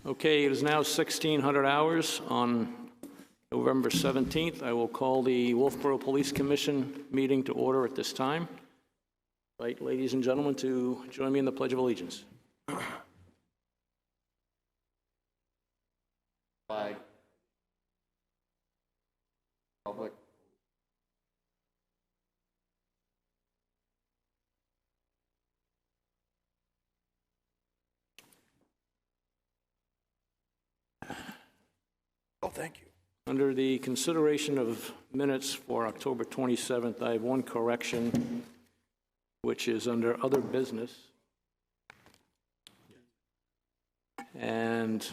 Okay, it is now 1600 hours on November 17th. I will call the Wolfeboro Police Commission meeting to order at this time. Right, ladies and gentlemen, to join me in the Pledge of Allegiance. Flag. Public. Oh, thank you. Under the consideration of minutes for October 27th, I have one correction, which is under other business. And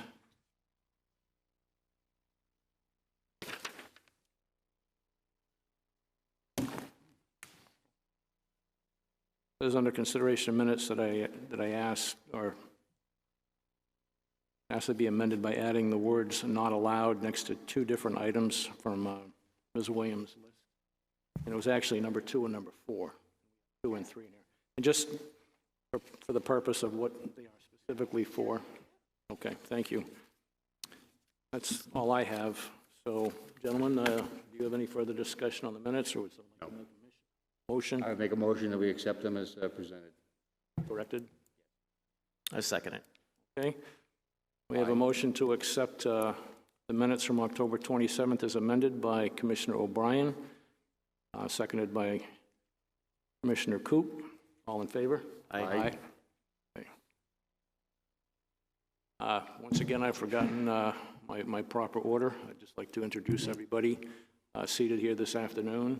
it is under consideration of minutes that I asked to be amended by adding the words "not allowed" next to two different items from Ms. Williams' list. And it was actually number 2 and number 4, 2 and 3 in here. And just for the purpose of what they are specifically for. Okay, thank you. That's all I have. So, gentlemen, do you have any further discussion on the minutes, or would someone like to make a motion? I would make a motion that we accept them as presented. Corrected? I second it. Okay. We have a motion to accept the minutes from October 27th as amended by Commissioner O'Brien, seconded by Commissioner Coop. All in favor? Aye. Aye. Once again, I've forgotten my proper order. I'd just like to introduce everybody seated here this afternoon.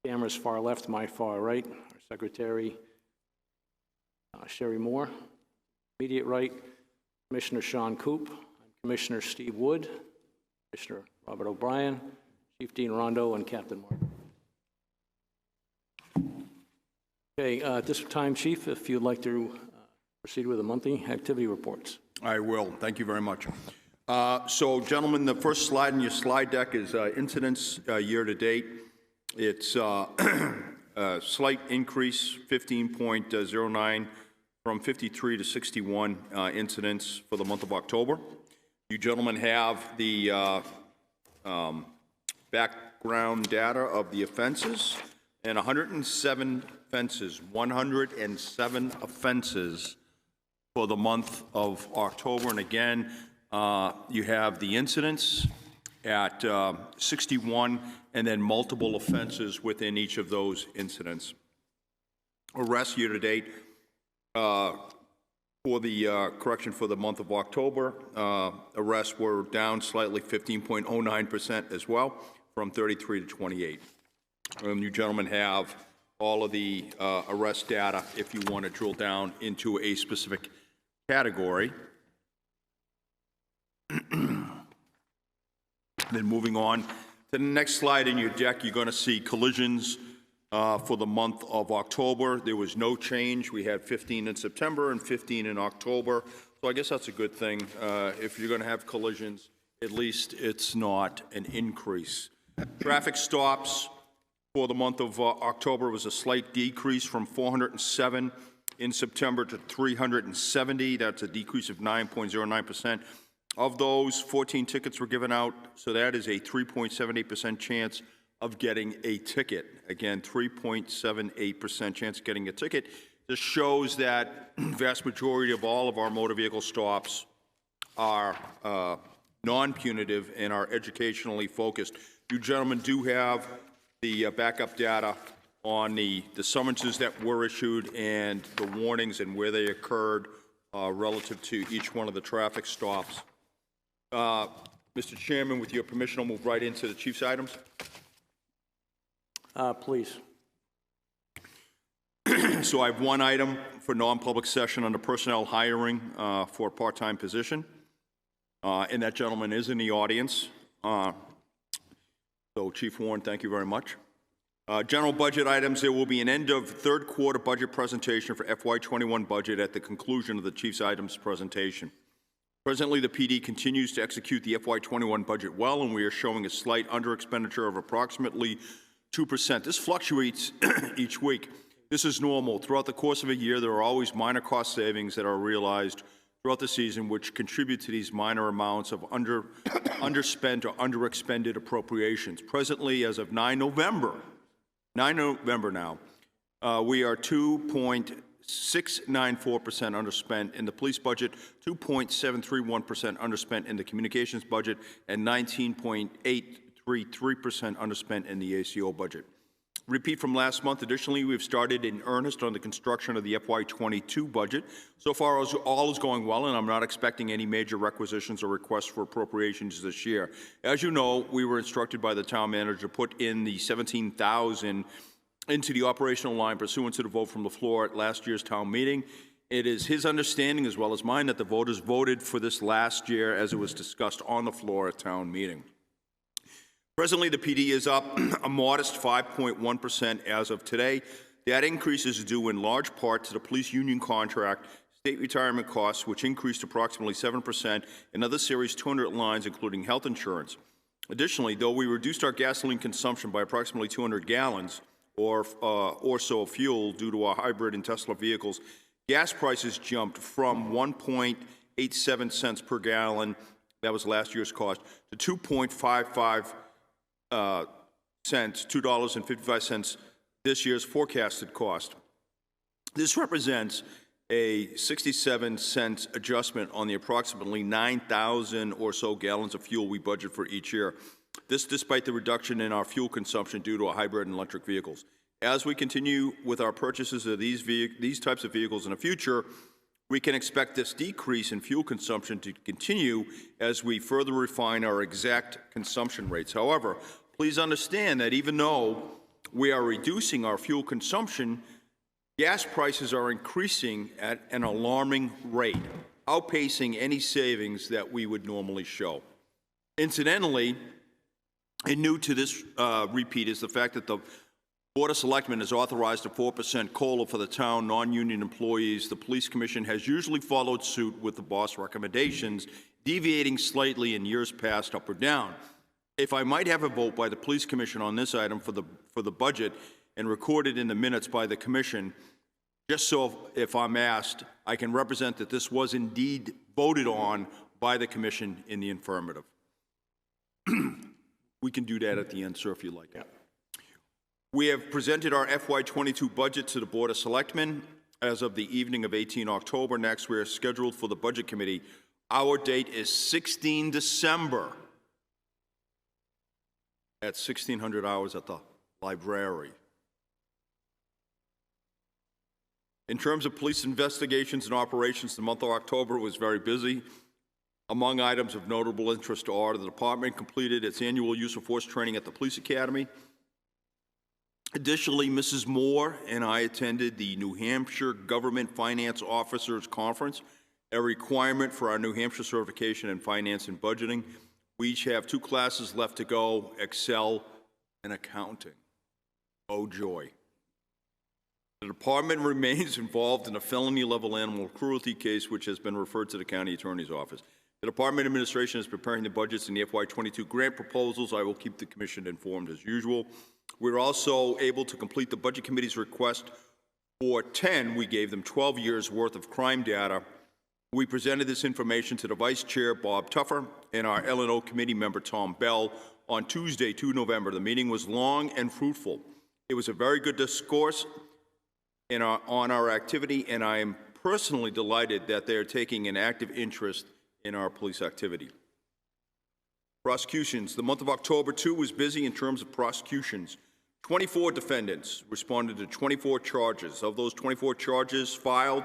Cameras far left, my far right. Our Secretary, Sherry Moore. Immediate right, Commissioner Sean Coop, Commissioner Steve Wood, Commissioner Robert O'Brien, Chief Dean Rondo, and Captain Mark. Okay, at this time, Chief, if you'd like to proceed with the monthly activity reports. I will. Thank you very much. So, gentlemen, the first slide in your slide deck is incidents year to date. It's a slight increase, 15.09. from 53 to 61 incidents for the month of October. You gentlemen have the background data of the offenses, and 107 offenses for the month of October. And again, you have the incidents at 61, and then multiple offenses within each of those incidents. Arrests year to date, for the correction for the month of October, arrests were down slightly, 15.09% as well, from 33 to 28. You gentlemen have all of the arrest data if you want to drill down into a specific category. Then moving on to the next slide in your deck, you're going to see collisions. For the month of October, there was no change. We had 15 in September and 15 in October. So I guess that's a good thing. If you're going to have collisions, at least it's not an increase. Traffic stops for the month of October was a slight decrease from 407 in September to 370. That's a decrease of 9.09%. Of those, 14 tickets were given out, so that is a 3.78% chance of getting a ticket. Again, 3.78% chance of getting a ticket. This shows that vast majority of all of our motor vehicle stops are non-punitive and are educationally focused. You gentlemen do have the backup data on the summonses that were issued and the warnings and where they occurred relative to each one of the traffic stops. Mr. Chairman, with your permission, I'll move right into the Chief's items. Please. So I have one item for non-public session under personnel hiring for a part-time position. And that gentleman is in the audience. So Chief Warren, thank you very much. General budget items, there will be an end of third quarter budget presentation for FY21 budget at the conclusion of the Chief's items presentation. Presently, the PD continues to execute the FY21 budget well, and we are showing a slight under-expenditure of approximately 2%. This fluctuates each week. This is normal. Throughout the course of a year, there are always minor cost savings that are realized throughout the season, which contribute to these minor amounts of underspent or underexpended appropriations. Presently, as of 9 November now, we are 2.694% underspent in the police budget, 2.731% underspent in the communications budget, and 19.833% underspent in the ACO budget. Repeat from last month. Additionally, we've started in earnest on the construction of the FY22 budget. So far, all is going well, and I'm not expecting any major requisitions or requests for appropriations this year. As you know, we were instructed by the town manager to put in the $17,000 into the operational line pursuant to the vote from the floor at last year's town meeting. It is his understanding, as well as mine, that the voters voted for this last year as it was discussed on the floor at town meeting. Presently, the PD is up a modest 5.1% as of today. That increase is due in large part to the police union contract, state retirement costs, which increased approximately 7%, and other Series 200 lines, including health insurance. Additionally, though we reduced our gasoline consumption by approximately 200 gallons or so of fuel due to our hybrid and Tesla vehicles, gas prices jumped from 1.87 cents per gallon, that was last year's cost, to 2.55 cents, $2.55 this year's forecasted cost. This represents a 67-cent adjustment on the approximately 9,000 or so gallons of fuel we budget for each year. This despite the reduction in our fuel consumption due to our hybrid and electric vehicles. As we continue with our purchases of these types of vehicles in the future, we can expect this decrease in fuel consumption to continue as we further refine our exact consumption rates. However, please understand that even though we are reducing our fuel consumption, gas prices are increasing at an alarming rate, outpacing any savings that we would normally show. Incidentally, and new to this repeat is the fact that the Board of Selectmen has authorized a 4% COLA for the town non-union employees. The Police Commission has usually followed suit with the boss recommendations, deviating slightly in years past up or down. If I might have a vote by the Police Commission on this item for the budget and recorded in the minutes by the Commission, just so if I'm asked, I can represent that this was indeed voted on by the Commission in the affirmative. We can do that at the end, sir, if you like. Yeah. We have presented our FY22 budget to the Board of Selectmen as of the evening of 18 October. Next, we are scheduled for the Budget Committee. Our date is 16 December at 1600 hours at the library. In terms of police investigations and operations, the month of October was very busy. Among items of notable interest are the department completed its annual use of force training at the Police Academy. Additionally, Mrs. Moore and I attended the New Hampshire Government Finance Officers Conference, a requirement for our New Hampshire certification in finance and budgeting. We each have 2 classes left to go, Excel and accounting. Oh, joy. The department remains involved in a felony-level animal cruelty case, which has been referred to the county attorney's office. The department administration is preparing the budgets and the FY22 grant proposals. I will keep the commission informed as usual. We're also able to complete the Budget Committee's request for 10, we gave them 12 years worth of crime data. We presented this information to the Vice Chair, Bob Tuffer, and our L&O Committee member, Tom Bell, on Tuesday, 2 November. The meeting was long and fruitful. It was a very good discourse on our activity, and I am personally delighted that they are taking an active interest in our police activity. Prosecutions. The month of October, too, was busy in terms of prosecutions. 24 defendants responded to 24 charges. Of those 24 charges filed,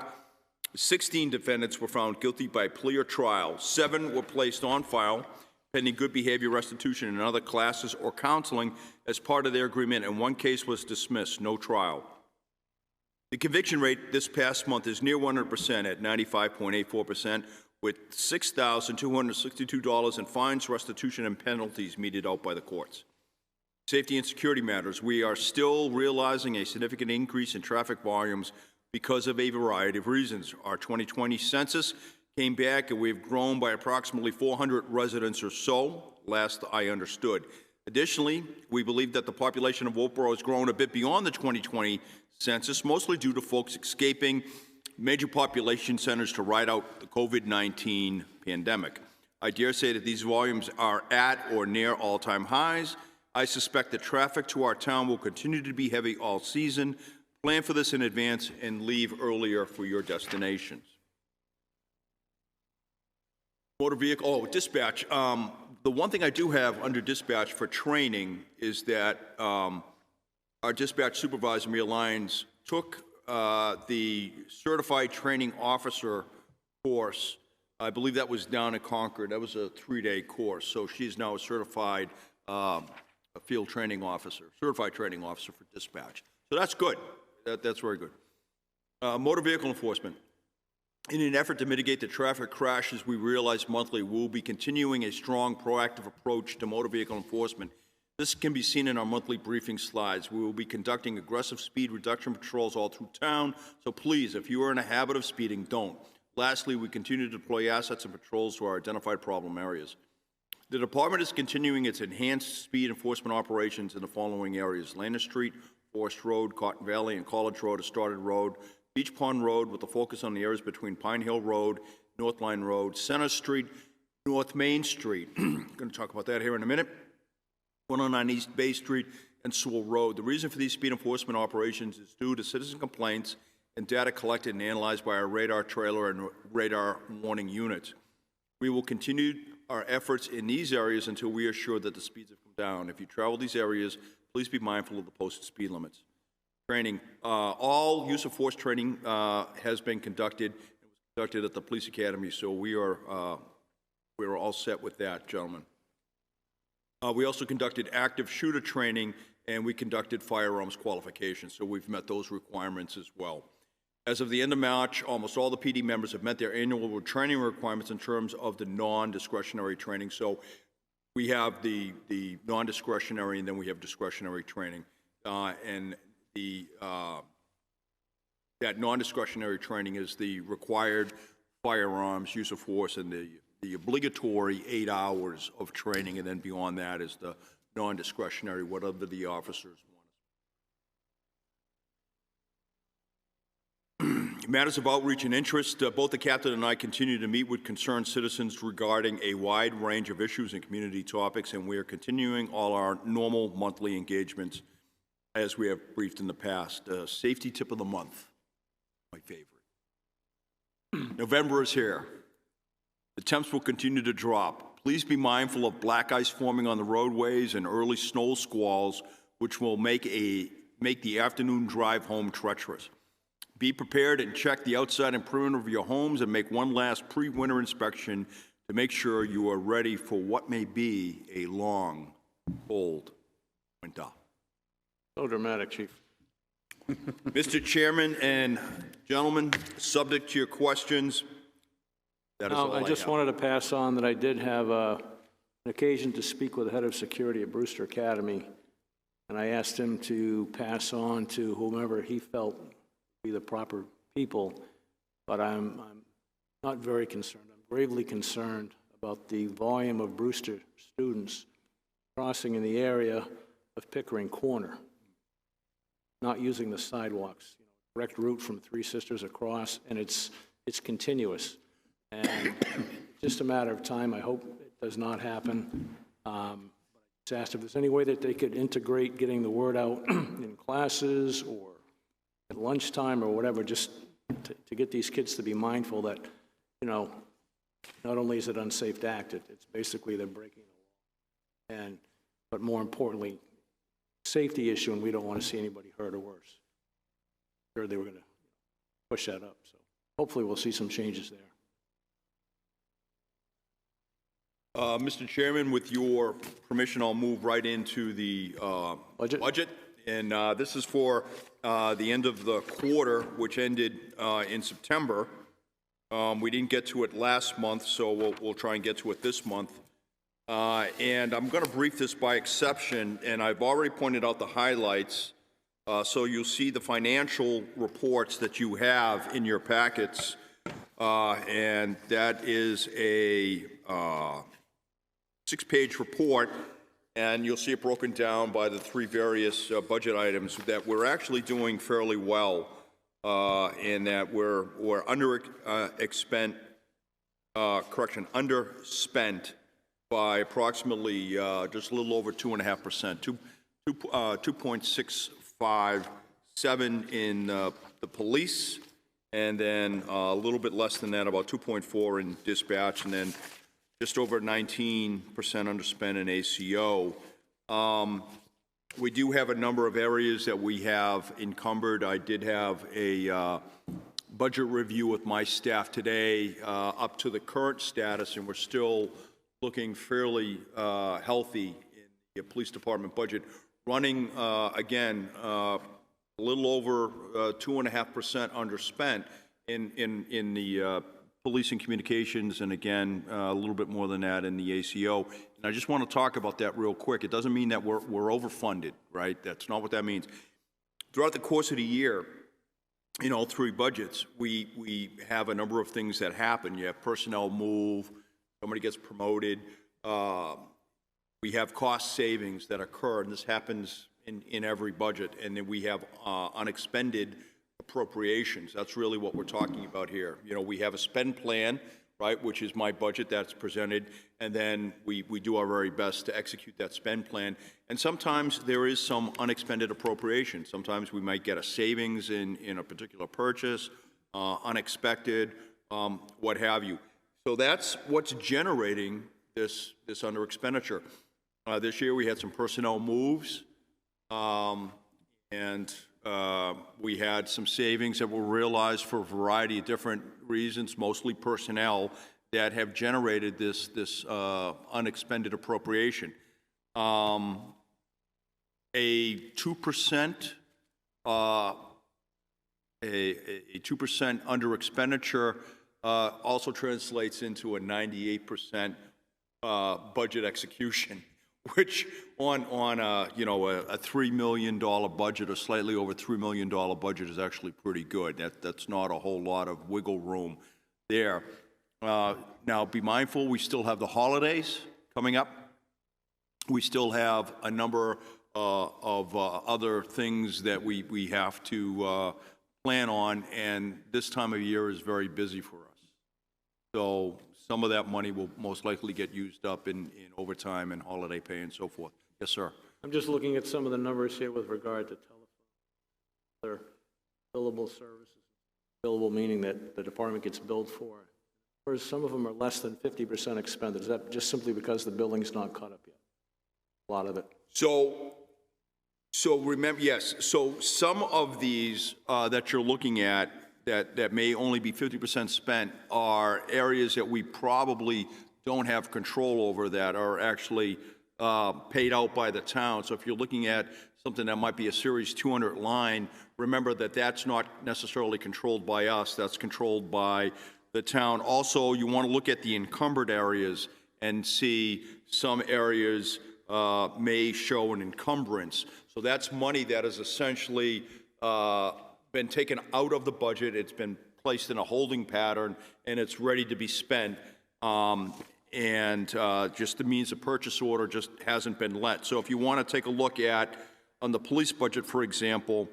16 defendants were found guilty by plea or trial. 7 were placed on file pending good behavior restitution and other classes or counseling as part of their agreement, and 1 case was dismissed, no trial. The conviction rate this past month is near 100% at 95.84%, with $6,262 in fines, restitution, and penalties meted out by the courts. Safety and security matters. We are still realizing a significant increase in traffic volumes because of a variety of reasons. Our 2020 census came back and we've grown by approximately 400 residents or so, last I understood. Additionally, we believe that the population of Wolfeboro has grown a bit beyond the 2020 census, mostly due to folks escaping major population centers to ride out the COVID-19 pandemic. I dare say that these volumes are at or near all-time highs. I suspect that traffic to our town will continue to be heavy all season. Plan for this in advance and leave earlier for your destinations. Motor vehicle, dispatch. The one thing I do have under dispatch for training is that our dispatch supervisor, Mia Lyons, took the certified training officer course. I believe that was down in Concord. That was a 3-day course. So she's now a certified field training officer, certified training officer for dispatch. So that's good. That's very good. Motor vehicle enforcement. In an effort to mitigate the traffic crashes we realize monthly, we'll be continuing a strong, proactive approach to motor vehicle enforcement. This can be seen in our monthly briefing slides. We will be conducting aggressive speed reduction patrols all through town, so please, if you are in a habit of speeding, don't. Lastly, we continue to deploy assets and patrols to our identified problem areas. The department is continuing its enhanced speed enforcement operations in the following areas: Lander Street, Forest Road, Cotton Valley, and College Road, Astorted Road, Beach Pond Road, with a focus on the areas between Pine Hill Road, North Line Road, Center Street, North Main Street. I'm going to talk about that here in a minute. 109 East Bay Street, and Sewell Road. The reason for these speed enforcement operations is due to citizen complaints and data collected and analyzed by our radar trailer and radar warning units. We will continue our efforts in these areas until we are sure that the speeds have come down. If you travel these areas, please be mindful of the posted speed limits. Training. All use of force training has been conducted. It was conducted at the Police Academy, so we are all set with that, gentlemen. We also conducted active shooter training, and we conducted firearms qualifications, so we've met those requirements as well. As of the end of March, almost all the PD members have met their annual training requirements in terms of the non-discretionary training. So we have the non-discretionary, and then we have discretionary training. And that non-discretionary training is the required firearms, use of force, and the obligatory 8 hours of training, and then beyond that is the non-discretionary, whatever the officers want. Matters of outreach and interest. Both the captain and I continue to meet with concerned citizens regarding a wide range of issues and community topics, and we are continuing all our normal monthly engagements as we have briefed in the past. Safety tip of the month, my favorite. November is here. The temps will continue to drop. Please be mindful of black ice forming on the roadways and early snow squalls, which will make the afternoon drive home treacherous. Be prepared and check the outside and perimeter of your homes and make one last pre-winter inspection to make sure you are ready for what may be a long, cold winter. So dramatic, Chief. Mr. Chairman and gentlemen, subject to your questions, that is all I just have. wanted to pass on that I did have an occasion to speak with the head of security at Brewster Academy, and I asked him to pass on to whomever he felt would be the proper people, but I'm not very concerned. I'm gravely concerned about the volume of Brewster students crossing in the area of Pickering Corner, not using the sidewalks. Direct route from Three Sisters across, and it's continuous. And just a matter of time. I hope it does not happen. I just asked if there's any way that they could integrate getting the word out in classes or at lunchtime or whatever, just to get these kids to be mindful that, not only is it unsafe to act, it's basically they're breaking the law. But more importantly, safety issue, and we don't want to see anybody hurt or worse. Sure, they were going to push that up. So hopefully we'll see some changes there. Mr. Chairman, with your permission, I'll move right into the budget. And this is for the end of the quarter, which ended in September. We didn't get to it last month, so we'll try and get to it this month. And I'm going to brief this by exception, and I've already pointed out the highlights, so you'll see the financial reports that you have in your packets, and that is a 6-page report, and you'll see it broken down by the 3 various budget items that we're actually doing fairly well and that we're underspent by approximately just a little over 2.5%, 2.657 in the police, and then a little bit less than that, about 2.4 in dispatch, and then just over 19% underspent in ACO. We do have a number of areas that we have encumbered. I did have a budget review with my staff today up to the current status, and we're still looking fairly healthy in the police department budget, running, again, a little over 2.5% underspent in the police and communications, and again, a little bit more than that in the ACO. And I just want to talk about that real quick. It doesn't mean that we're overfunded, right? That's not what that means. Throughout the course of the year, you know, through budgets, we have a number of things that happen. You have personnel move, somebody gets promoted, we have cost savings that occur, and this happens in every budget, and then we have unexpended appropriations. That's really what we're talking about here. You know, we have a spend plan, right, which is my budget that's presented, and then we do our very best to execute that spend plan. And sometimes there is some unexpended appropriation. Sometimes we might get a savings in a particular purchase, unexpected, what have you. So that's what's generating this under expenditure. This year we had some personnel moves, and we had some savings that were realized for a variety of different reasons, mostly personnel, that have generated this unexpended appropriation. A 2% under expenditure also translates into a 98% budget execution, which on a $3 million budget or slightly over $3 million budget is actually pretty good. That's not a whole lot of wiggle room there. Now, be mindful, we still have the holidays coming up. We still have a number of other things that we have to plan on, and this time of year is very busy for us. So some of that money will most likely get used up in overtime and holiday pay and so forth. Yes, sir. I'm just looking at some of the numbers here with regard to telephone, other billable services. Billable meaning that the department gets billed for. Whereas some of them are less than 50% expended. Is that just simply because the billing's not caught up yet? A lot of it. So remember, yes. So some of these that you're looking at that may only be 50% spent are areas that we probably don't have control over, that are actually paid out by the town. So if you're looking at something that might be a Series 200 line, remember that that's not necessarily controlled by us. That's controlled by the town. Also, you want to look at the encumbered areas and see some areas may show an encumbrance. So that's money that is essentially been taken out of the budget. It's been placed in a holding pattern, and it's ready to be spent. Just the means of purchase order just hasn't been let. So if you want to take a look at, on the police budget, for example,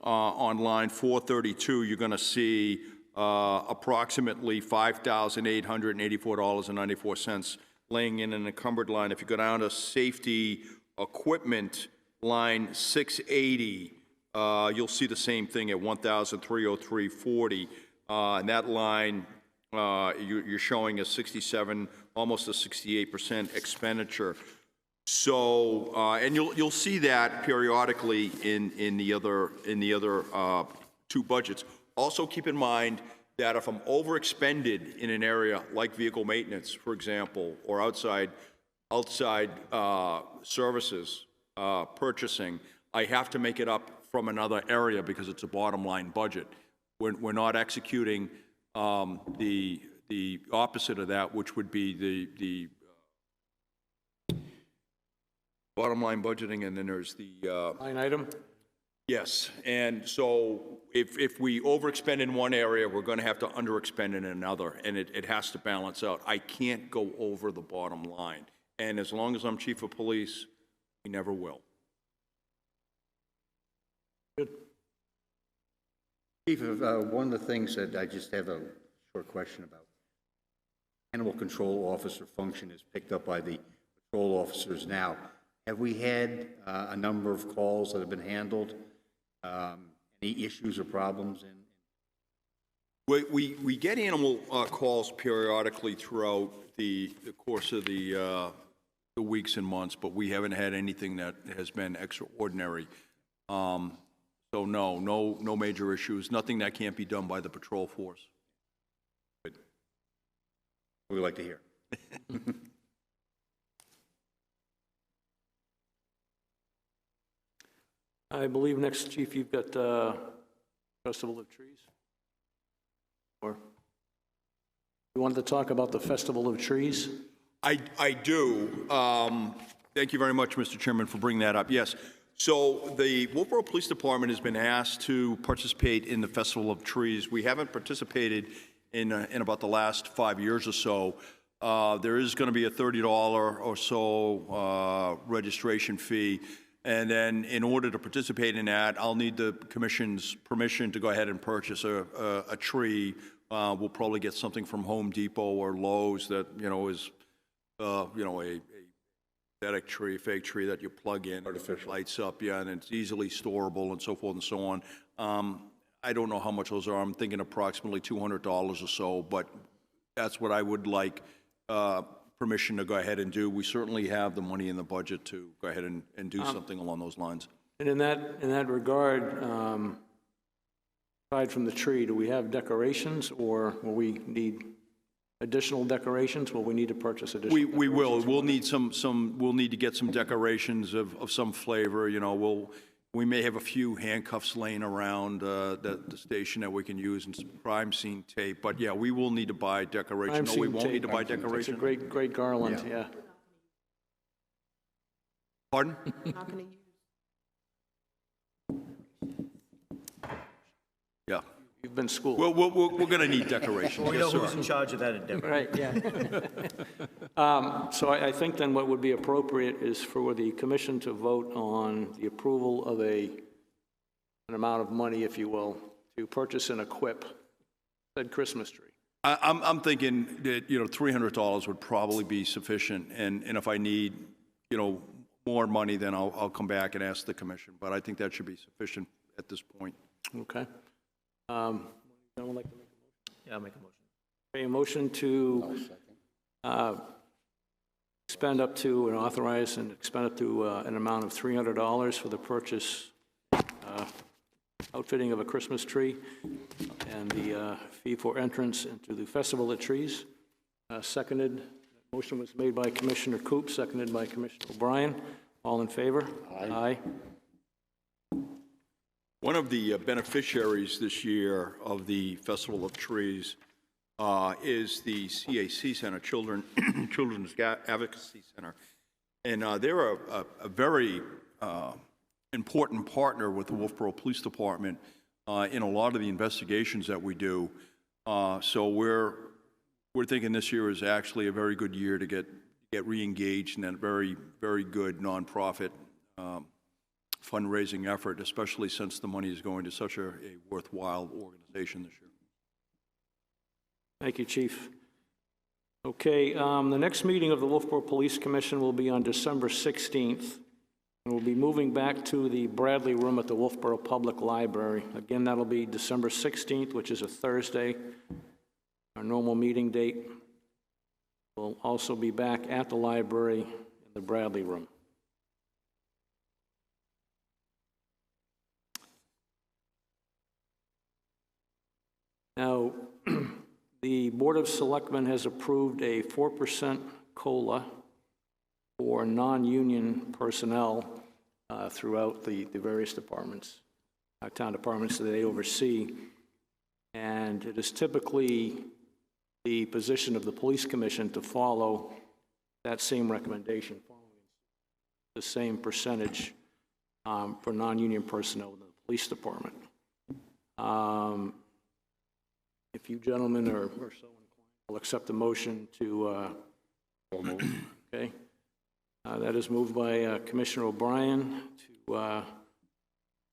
on line 432, you're going to see approximately $5,884.94 laying in an encumbered line. If you go down to safety equipment, line 680, you'll see the same thing at $1,303.40. And that line, you're showing a 67, almost a 68% expenditure. So, and you'll see that periodically in the other two budgets. Also, keep in mind that if I'm overexpended in an area like vehicle maintenance, for example, or outside services, purchasing, I have to make it up from another area because it's a bottom line budget. We're not executing the opposite of that, which would be the bottom line budgeting, and then there's the line item? Yes, and so if we overexpend in one area, we're going to have to underexpend in another, and it has to balance out. I can't go over the bottom line, and as long as I'm chief of police, we never will. Good. Chief, one of the things that I just have a short question about, animal control officer function is picked up by the patrol officers now. Have we had a number of calls that have been handled? Any issues or problems? We get animal calls periodically throughout the course of the weeks and months, but we haven't had anything that has been extraordinary. So no major issues, nothing that can't be done by the patrol force. Good. We like to hear. I believe next, Chief, you've got Festival of Trees. Or you wanted to talk about the Festival of Trees? I do. Thank you very much, Mr. Chairman, for bringing that up. Yes. So the Wolfeboro Police Department has been asked to participate in the Festival of Trees. We haven't participated in about the last 5 years or so. There is going to be a $30 or so registration fee. And then in order to participate in that, I'll need the commission's permission to go ahead and purchase a tree. We'll probably get something from Home Depot or Lowe's that, is, a synthetic tree, fake tree that you plug in. Artificial. Lights up, yeah, and it's easily storable and so forth and so on. I don't know how much those are. I'm thinking approximately $200 or so, but that's what I would like permission to go ahead and do. We certainly have the money in the budget to go ahead and do something along those lines. And in that regard, aside from the tree, do we have decorations, or will we need additional decorations? Will we need to purchase additional decorations? We will. We'll need we'll need to get some decorations of some flavor. We may have a few handcuffs laying around the station that we can use, and some crime scene tape. But yeah, we will need to buy decorations. No, we won't need to buy decorations. It's a great garland, yeah. Pardon? How can you Yeah. You've been schooled. Well, we're going to need decorations. We Yes, know who's sir. in charge of that endeavor. Right, yeah. So I think then what would be appropriate is for the commission to vote on the approval of an amount of money, if you will, to purchase and equip said Christmas tree. I'm thinking that, $300 would probably be sufficient. And if I need, more money, then I'll come back and ask the commission. But I think that should be sufficient at this point. Okay. Someone like to make a motion? Yeah, I'll make a motion. Okay, a motion to expend up to and authorize and expend up to an amount of $300 for the purchase, outfitting of a Christmas tree, and the fee for entrance into the Festival of Trees. Seconded. Motion was made by Commissioner Coop, seconded by Commissioner O'Brien. All in favor? Aye. One of the beneficiaries this year of the Festival of Trees is the CAC Center, Children's Advocacy Center. And they're a very important partner with the Wolfeboro Police Department in a lot of the investigations that we do. So we're thinking this year is actually a very good year to get re-engaged in that very, very good nonprofit fundraising effort, especially since the money is going to such a worthwhile organization this year. Thank you, Chief. Okay, the next meeting of the Wolfeboro Police Commission will be on December 16th, and we'll be moving back to the Bradley Room at the Wolfeboro Public Library. Again, that'll be December 16th, which is a Thursday, our normal meeting date. We'll also be back at the library in the Bradley Room. Now, the Board of Selectmen has approved a 4% COLA for non-union personnel throughout the various departments, town departments that they oversee. And it is typically the position of the Police Commission to follow that same recommendation, following the same percentage for non-union personnel in the police department. If you gentlemen are so inclined, I'll accept the motion to, okay. That is moved by Commissioner O'Brien to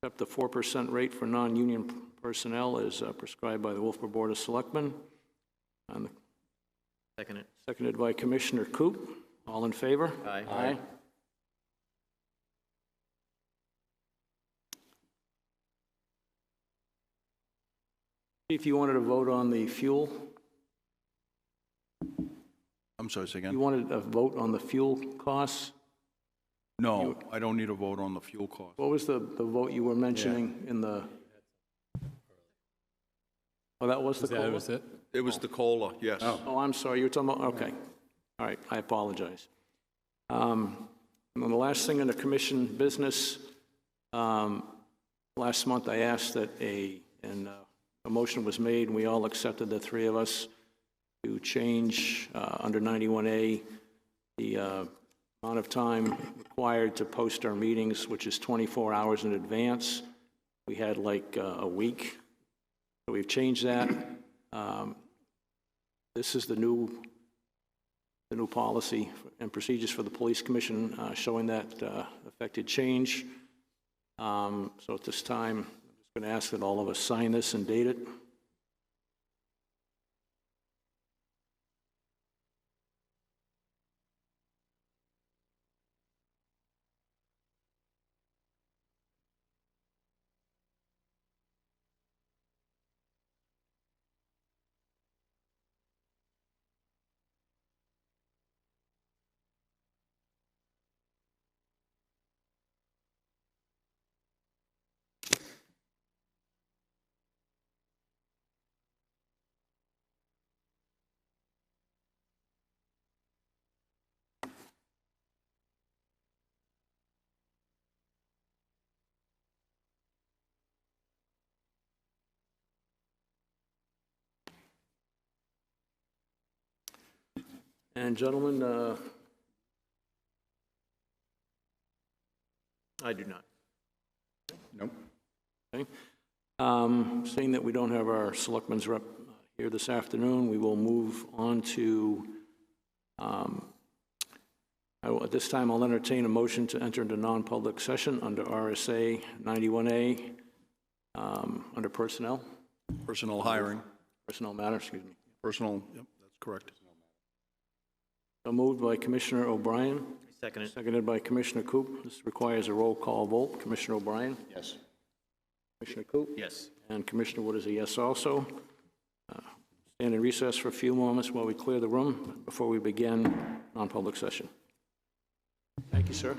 accept the 4% rate for non-union personnel is prescribed by the Wolfeboro Board of Selectmen, and Second it. seconded by Commissioner Coop. All in favor? Aye. Aye. If you wanted to vote on the fuel, I'm sorry, say you again? wanted a vote on the fuel costs? No, I don't need a vote on the fuel cost. What was the vote you were mentioning in the? Oh, that was the COLA? it? It was the COLA, yes. Oh, I'm sorry, you were talking about, okay. All right, I apologize. And then the last thing in the commission business, last month I asked that a motion was made, and we all accepted, the three of us, to change under 91A the amount of time required to post our meetings, which is 24 hours in advance. We had like a week. So we've changed that. This is the new policy and procedures for the police commission showing that affected change. So at this time, I'm just going to ask that all of us sign this and date it. And gentlemen, I do not. Nope. okay. Seeing that we don't have our selectmen's rep here this afternoon, we will move on to, at this time, I'll entertain a motion to enter into non-public session under RSA 91A, under personnel Personnel hiring, matter, excuse me. personal, yep, that's correct. So moved by Commissioner O'Brien, Second it. seconded by Commissioner Coop. This requires a roll call vote. Commissioner O'Brien? Yes. Commissioner Coop? Yes. And Commissioner Wood is a yes also. Stand in recess for a few moments while we clear the room before we begin non-public session. Thank you, sir.